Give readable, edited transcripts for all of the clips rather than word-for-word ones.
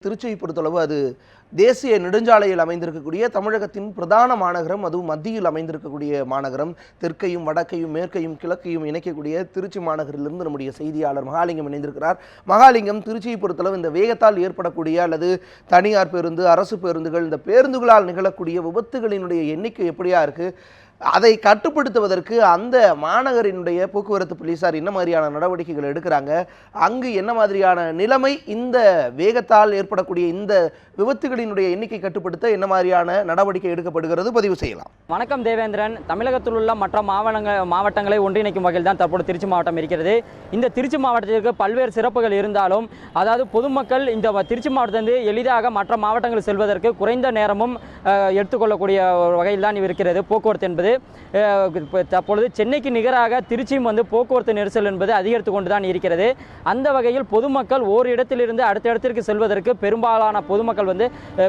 திருச்சியை பொறுத்தளவு அது தேசிய நெடுஞ்சாலையில் அமைந்திருக்கக்கூடிய தமிழகத்தின் பிரதான மாநகரம். அதுவும் மத்தியில் அமைந்திருக்கக்கூடிய மாநகரம். தெற்கையும் வடக்கையும் மேற்கையும் கிழக்கையும் இணைக்கக்கூடிய திருச்சி மாநகரிலிருந்து நம்முடைய செய்தியாளர் மகாலிங்கம் இணைந்திருக்கிறார். மகாலிங்கம், திருச்சியை பொறுத்தளவு இந்த வேகத்தால் ஏற்படக்கூடிய அல்லது தனியார் பேருந்து, அரசு பேருந்துகள், இந்த பேருந்துகளால் நிகழக்கூடிய விபத்துகளினுடைய எண்ணிக்கை எப்படியா இருக்கு? அதை கட்டுப்படுத்துவதற்கு அந்த மாநகரினுடைய போக்குவரத்து போலீசார் என்ன மாதிரியான நடவடிக்கைகள் எடுக்கிறாங்க? அங்கு என்ன மாதிரியான நிலைமை? இந்த வேகத்தால் ஏற்படக்கூடிய இந்த விபத்துகளினுடைய எண்ணிக்கை கட்டுப்படுத்த என்ன மாதிரியான நடவடிக்கை எடுக்கப்படுகிறது? பதிவு செய்யலாம். வணக்கம் தேவேந்திரன். தமிழகத்தில் உள்ள மற்ற மாவட்டங்களை ஒன்றிணைக்கும் வகையில் தான் தற்போது திருச்சி மாவட்டம் இருக்கிறது. இந்த திருச்சி மாவட்டத்திற்கு பல்வேறு சிறப்புகள் இருந்தாலும், அதாவது பொதுமக்கள் இந்த திருச்சி மாவட்டத்திலிருந்து எளிதாக மற்ற மாவட்டங்கள் செல்வதற்கு குறைந்த நேரமும் எடுத்துக்கொள்ளக்கூடிய வகையில் தான் இருக்கிறது போக்குவரத்து என்பது. தற்பொழுது சென்னைக்கு நிகராக திருச்சியும் போக்குவரத்து நெரிசல் என்பது அதிகரித்து கொண்டு தான் இருக்கிறது. அந்த வகையில் பொதுமக்கள் ஓர் இடத்திலிருந்து அடுத்த இடத்திற்கு செல்வதற்கு பெரும்பாலான பொதுமக்கள்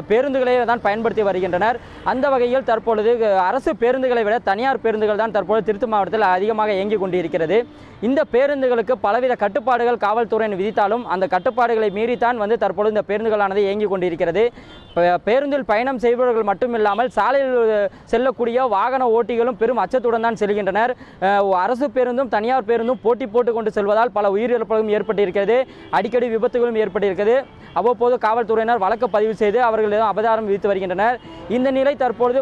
பேருந்துகளை தான் பயன்படுத்தி வருகின்றனர். அந்த வகையில் தற்பொழுது அரசு பேருந்துகளை விட தனியார் பேருந்துகள் தான் தற்பொழுது திருச்சி மாவட்டத்தில் அதிகமாக இயங்கிக் கொண்டிருக்கிறது. இந்த பேருந்துகளுக்கு பலவித கட்டுப்பாடுகள் காவல்துறையின் விதித்தாலும் அந்த கட்டுப்பாடுகளை மீறித்தான் தற்பொழுது இந்த பேருந்துகளானது இயங்கிக் கொண்டிருக்கிறது. பேருந்தில் பயணம் செய்பவர்கள் மட்டுமில்லாமல் சாலையில் செல்லக்கூடிய வாகன ஓட்டிகளும் பெரும் அச்சத்துடன் தான் செல்கின்றனர். அரசு பேருந்தும் தனியார் பேருந்தும் போட்டி போட்டு கொண்டு செல்வதால் பல உயிரிழப்புகளும் ஏற்பட்டிருக்கிறது. அடிக்கடி விபத்துகளும் ஏற்பட்டிருக்கிறது. அவ்வப்போது காவல்துறையினர் வழக்கு பதிவு செய்து அவர்களிடம் அபராதம் விதித்து வருகின்றனர். இந்த நிலை தற்பொழுது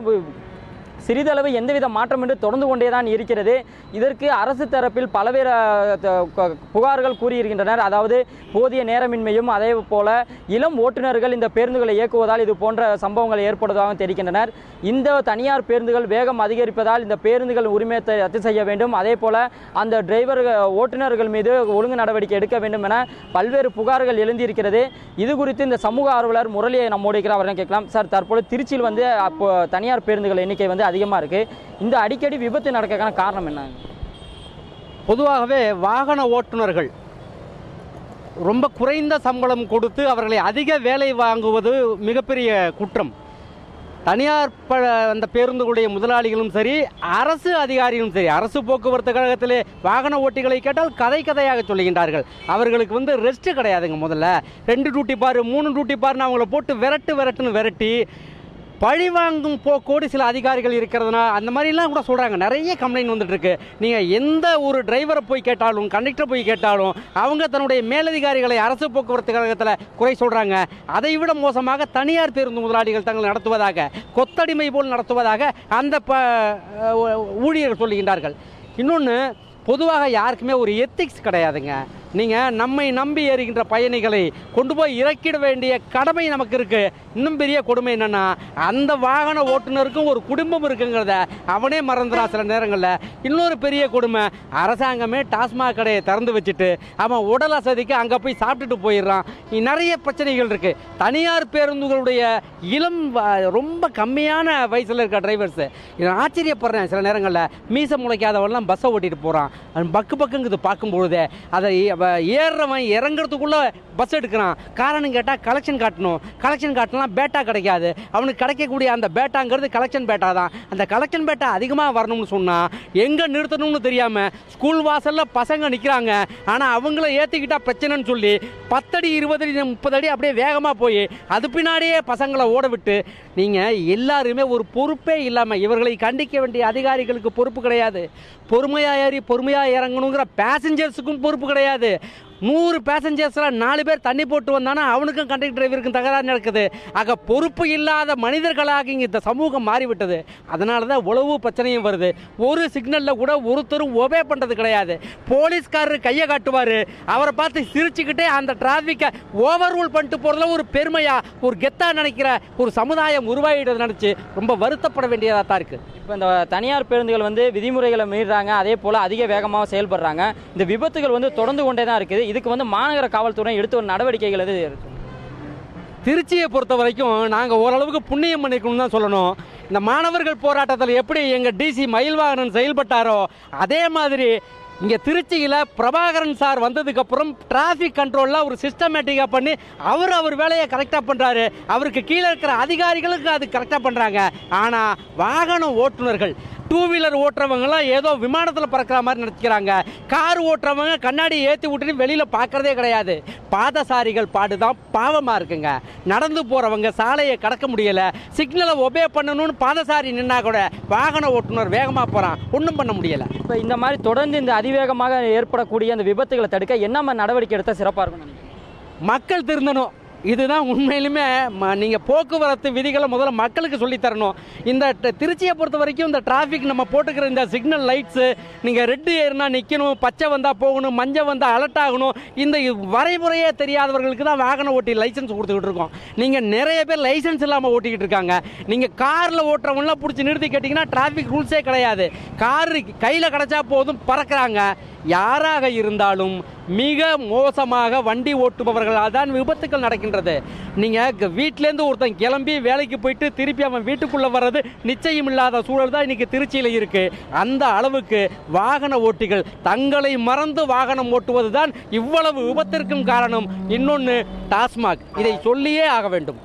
சிறிதளவு எந்தவித மாற்றமின்றி தொடர்ந்து கொண்டேதான் இருக்கிறது. இதற்கு அரசு தரப்பில் பலவேறு புகார்கள் கூறியிருக்கின்றனர். அதாவது போதிய நேரமின்மையும் அதே போல இளம் ஓட்டுநர்கள் இந்த பேருந்துகளை இயக்குவதால் இது போன்ற சம்பவங்கள் ஏற்படுவதாக தெரிவிக்கின்றனர். இந்த தனியார் பேருந்துகள் வேகம் அதிகரிப்பதால் இந்த பேருந்துகள் உரிமத்தை ரத்து செய்ய வேண்டும், அதே போல அந்த ஓட்டுநர்கள் மீது ஒழுங்கு நடவடிக்கை எடுக்க வேண்டும் என பல்வேறு புகார்கள் எழுந்திருக்கிறது. இது குறித்து இந்த சமூக ஆர்வலர் முரளியை நம்மோடு இருக்கிறார், அவரை கேட்கலாம். சார், தற்போது திருச்சியில் தனியார் பேருந்துகள் எண்ணிக்கை அதிகமாக இருக்கு. இந்த அடிக்கடி விபத்து நடக்கிறதுக்கான காரணம் என்ன? பொதுவாகவே வாகன ஓட்டுநர்கள் ரொம்ப குறைந்த சம்பளம் கொடுத்து அவர்களை அதிக வேலை வாங்குவது மிகப்பெரிய குற்றம். தனியார் அந்த பேருந்துகளுடைய முதலாளிகளும் சரி, அரசு அதிகாரிகளும் சரி, அரசு போக்குவரத்து கழகத்திலே வாகன ஓட்டிகளை கேட்டால் கதையாக சொல்லுகின்றார்கள். அவர்களுக்கு ரெஸ்ட் கிடையாதுங்க. முதல்ல 2 டியூட்டி பாரு 3 டியூட்டி பாருன்னு அவங்கள போட்டு விரட்டுன்னு விரட்டி பழி வாங்கும் போக்கோடு சில அதிகாரிகள் இருக்கிறதுனா அந்த மாதிரிலாம் கூட சொல்கிறாங்க. நிறைய கம்ப்ளைண்ட் வந்துட்டுருக்கு. நீங்கள் எந்த ஒரு டிரைவரை போய் கேட்டாலும், கண்டக்டர் போய் கேட்டாலும் அவங்க தன்னுடைய மேலதிகாரிகளை அரசு போக்குவரத்து கழகத்தில் குறை சொல்கிறாங்க. அதை விட மோசமாக தனியார் பேருந்து முதலாளிகள் தங்கள் நடத்துவதாக, கொத்தடிமை போல் நடத்துவதாக அந்த ஊழியர்கள் சொல்லுகின்றார்கள். இன்னொன்று, பொதுவாக யாருக்குமே ஒரு எத்திக்ஸ் கிடையாதுங்க. நீங்கள் நம்மை நம்பி ஏறுகின்ற பயணிகளை கொண்டு போய் இறக்கிட வேண்டிய கடமை நமக்கு இருக்குது. இன்னும் பெரிய கொடுமை என்னென்னா, அந்த வாகன ஓட்டுநருக்கும் ஒரு குடும்பம் இருக்குங்கிறத அவனே மறந்துடான் சில நேரங்களில். இன்னொரு பெரிய கொடுமை, அரசாங்கமே டாஸ்மாக் கடையை திறந்து வச்சுட்டு அவன் உடல் அசதிக்கு அங்கே போய் சாப்பிட்டுட்டு போயிடுறான். நிறைய பிரச்சனைகள் இருக்குது. தனியார் பேருந்துகளுடைய ரொம்ப கம்மியான வயசில் இருக்க டிரைவர்ஸு நான் ஆச்சரியப்படுறேன். சில நேரங்களில் மீச முளைக்காதவெல்லாம் பஸ்ஸை ஓட்டிகிட்டு போகிறான். பக்குங்குது பார்க்கும்பொழுதே அதை ஏறுறவன் இறங்குறதுக்குள்ள பஸ் எடுக்கிறான். காரணம் கேட்டால் கலெக்ஷன் காட்டலாம் பேட்டா கிடைக்காது. அவனுக்கு கிடைக்கக்கூடிய அந்த பேட்டாங்கிறது கலெக்ஷன் பேட்டா தான். அந்த கலெக்ஷன் பேட்டா அதிகமாக வரணும்னு சொன்னால் எங்கே நிறுத்தணும்னு தெரியாமல் ஸ்கூல் வாசலில் பசங்க நிற்கிறாங்க. ஆனால் அவங்கள ஏற்றிக்கிட்டா பிரச்சனைன்னு சொல்லி 10 அடி 20 அடி 30 அடி அப்படியே வேகமாக போய் அது பின்னாடியே பசங்களை ஓட விட்டு, நீங்கள் எல்லாருமே ஒரு பொறுப்பே இல்லாமல், இவர்களை கண்டிக்க வேண்டிய அதிகாரிகளுக்கு பொறுப்பு கிடையாது, பொறுமையாக ஏறி பொறுமையாக இறங்கணுங்கிற பேசஞ்சர்ஸுக்கும் பொறுப்பு கிடையாது. 100 பேசஞ்சர்ஸில் 4 பேர் தண்ணி போட்டு வந்தானா அவனுக்கும் கண்டக்டர் டிரைவருக்கும் தகராறு நடக்குது. ஆக பொறுப்பு இல்லாத மனிதர்களாக இங்கே இந்த சமூகம் மாறிவிட்டது. அதனால தான் உளவு பிரச்சனையும் வருது. ஒரு சிக்னலில் கூட ஒருத்தரும் ஒபே பண்ணுறது கிடையாது. போலீஸ்காரர் கையை காட்டுவார், அவரை பார்த்து சிரிச்சுக்கிட்டே அந்த டிராஃபிக்கை ஓவர் ரூல் பண்ணிட்டு போகிறதுல ஒரு பெருமையாக, ஒரு கெத்தாக நினைக்கிற ஒரு சமுதாயம் உருவாகிட்டது நினச்சி ரொம்ப வருத்தப்பட வேண்டியதாக தான் இருக்குது. இப்போ இந்த தனியார் பேருந்துகள் விதிமுறைகளை மீறாங்க, அதே போல் அதிக வேகமாக செயல்படுறாங்க. இந்த விபத்துகள் தொடர்ந்து கொண்டே தான் இருக்குது. இதுக்கு மாநகர காவல்துறை எடுத்து ஒரு நடவடிக்கைகள் திருச்சியை பொறுத்த வரைக்கும் நாங்கள் ஓரளவுக்கு புண்ணியம் பண்ணிக்கணும்னு தான் சொல்லணும். இந்த மாணவர்கள் போராட்டத்தில் எப்படி எங்கள் டிசி மயில்வாகனன் செயல்பட்டாரோ அதே மாதிரி இங்கே திருச்சியில் பிரபாகரன் சார் வந்ததுக்கப்புறம் டிராஃபிக் கண்ட்ரோலில் ஒரு சிஸ்டமேட்டிக்காக பண்ணி அவர் வேலையை கரெக்டாக பண்ணுறாரு. அவருக்கு கீழே இருக்கிற அதிகாரிகளுக்கு அது கரெக்டாக பண்ணுறாங்க. ஆனால் வாகன ஓட்டுநர்கள் டூ வீலர் ஓட்டுறவங்கலாம் ஏதோ விமானத்தில் பறக்கிற மாதிரி நினைக்கிறாங்க. கார் ஓட்டுறவங்க கண்ணாடி ஏற்றி விட்டுட்டு வெளியில் பார்க்குறதே கிடையாது. பாதசாரிகள் பாடுதான் பாவமாக இருக்குங்க. நடந்து போகிறவங்க சாலையை கடக்க முடியலை, சிக்னலை ஒபே பண்ணணும்னு பாதசாரி நின்னா கூட வாகன ஓட்டுநர் வேகமாக போகிறான், ஒன்றும் பண்ண முடியலை. இப்போ இந்த மாதிரி தொடர்ந்து இந்த அதிவேகமாக ஏற்படக்கூடிய அந்த விபத்துகளை தடுக்க என்ன மாதிரி நடவடிக்கை எடுத்தால் சிறப்பாக இருக்கும்னு நினைக்கிறீங்க? மக்கள் திருந்தணும். இதுதான் உண்மையிலுமே நீங்கள் போக்குவரத்து விதிகளை முதல்ல மக்களுக்கு சொல்லித்தரணும். இந்த திருச்சியை பொறுத்த வரைக்கும் இந்த டிராஃபிக் நம்ம போட்டுக்கிற இந்த சிக்னல் லைட்ஸு, நீங்கள் ரெட்டு ஏறினா நிற்கணும், பச்சை வந்தால் போகணும், மஞ்சள் வந்தால் அலர்ட் ஆகணும், இந்த வரைமுறையே தெரியாதவர்களுக்கு தான் வாகன ஓட்டி லைசன்ஸ் கொடுத்துக்கிட்டு இருக்கோம். நீங்கள் நிறைய பேர் லைசன்ஸ் இல்லாமல் ஓட்டிக்கிட்டு இருக்காங்க. நீங்கள் காரில் ஓட்டுறவங்களாம் பிடிச்சி நிறுத்தி கேட்டிங்கன்னா டிராஃபிக் ரூல்ஸே கிடையாது. காரு கையில் கிடச்சா போதும் பறக்கிறாங்க. யாராக இருந்தாலும் மிக மோசமாக வண்டி ஓட்டுபவர்களால் தான் விபத்துக்கள் நடக்கின்றது. நீங்கள் வீட்டிலேருந்து ஒருத்தன் கிளம்பி வேலைக்கு போயிட்டு திருப்பி அவன் வீட்டுக்குள்ளே வர்றது நிச்சயம் இல்லாத சூழல் தான் இன்றைக்கி திருச்சியில் இருக்குது. அந்த அளவுக்கு வாகன ஓட்டிகள் தங்களை மறந்து வாகனம் ஓட்டுவது தான் இவ்வளவு விபத்திற்கும் காரணம். இன்னொன்று டாஸ்மாக், இதை சொல்லியே ஆக வேண்டும்.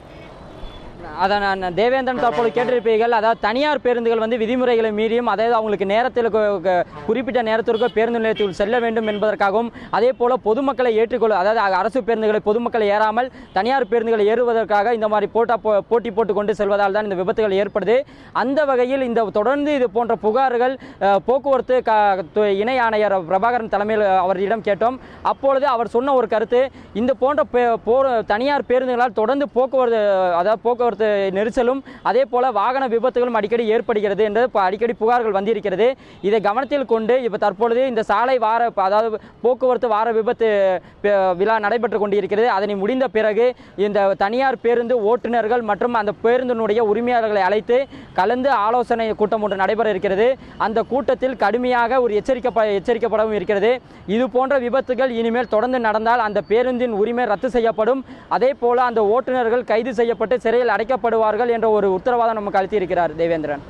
அதை நான் தேவேந்திரன் தற்போது கேட்டிருப்பீர்கள். அதாவது தனியார் பேருந்துகள் வந்து விதிமுறைகளை மீறியும், அதாவது அவங்களுக்கு நேரத்தில் குறிப்பிட்ட நேரத்திற்கு பேருந்து நிலையத்தில் செல்ல வேண்டும் என்பதற்காகவும், அதே போல் பொதுமக்களை ஏற்றுக்கொள்ள, அதாவது அரசு பேருந்துகளை பொதுமக்கள் ஏறாமல் தனியார் பேருந்துகளை ஏறுவதற்காக இந்த மாதிரி போட்டி போட்டு கொண்டு செல்வதால் தான் இந்த விபத்துகள் ஏற்படுது. அந்த வகையில் இந்த தொடர்ந்து இது போன்ற புகார்கள் போக்குவரத்து இணை ஆணையர் பிரபாகரன் தலைமையில் அவரிடம் கேட்டோம். அப்பொழுது அவர் சொன்ன ஒரு கருத்து, இந்த போன்ற தனியார் பேருந்துகளால் தொடர்ந்து போக்குவரத்து நெரிசலும் அதே போல வாகன விபத்துகளும் அடிக்கடி ஏற்படுகிறது என்று அடிக்கடி புகார்கள் வந்திருக்கிறது. இதை கவனத்தில் கொண்டு இப்போ தற்பொழுது இந்த சாலை வார, அதாவது போக்குவரத்து வார விபத்து விழா நடைபெற்று கொண்டிருக்கிறது. அதனை முடிந்த பிறகு இந்த தனியார் பேருந்து ஓட்டுநர்கள் மற்றும் அந்த பேருந்தினுடைய உரிமையாளர்களை அழைத்து கலந்து ஆலோசனை கூட்டம் ஒன்று நடைபெற இருக்கிறது. அந்த கூட்டத்தில் கடுமையாக ஒரு எச்சரிக்கப்படவும் இருக்கிறது. இது போன்ற விபத்துகள் இனிமேல் தொடர்ந்து நடந்தால் அந்த பேருந்தின் உரிமை ரத்து செய்யப்படும். அதே போல அந்த ஓட்டுநர்கள் கைது செய்யப்பட்டு சிறையில் அடைக்கப்படுவார்கள் என்ற ஒரு உத்தரவாதம் நமக்கு அளித்திருக்கிறார் தேவேந்திரன்.